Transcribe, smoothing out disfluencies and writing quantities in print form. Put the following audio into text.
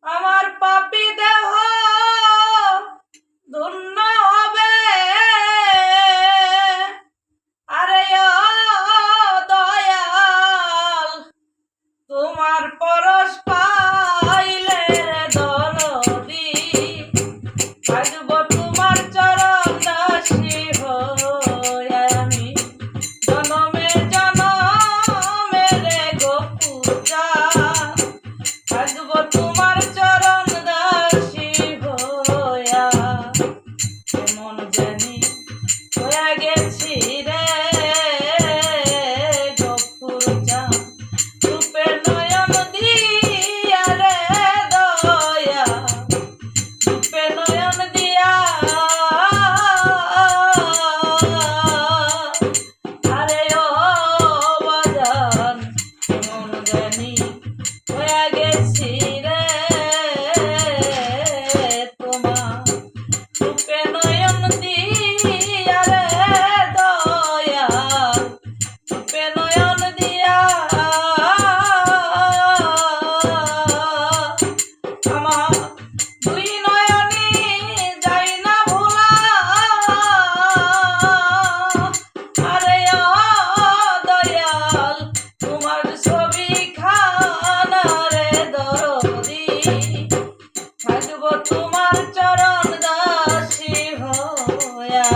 আমার পাপী দেহ ধন্য হবে। আরে ও দয়াল, তোমার পরশ পাইলে রে দরদি, আসব তোমার চরণ দাসী হইয়া আমি জনমে জনমে রে গো পূজা, আসব তোমার চরণ দাসী হইয়া। কেমন জানি হইয়া গেছি রে গফুর চা, রূপে নয়ন দিয়া রে দয়া, রূপে নয়ন দিয়া। আরে ও বাজান, কেমন জানি হইয়া গেছি রে তোমার, রূপে নয়ন দিয়া রে দয়া, রূপে নয়ন দিয়া। আমার দুই নয়নে যাই না ভোলা। আরে ও দয়াল, তোমার ছবি খানা রে দরদি, থাকব তোমার চরণ দাসী হইয়া।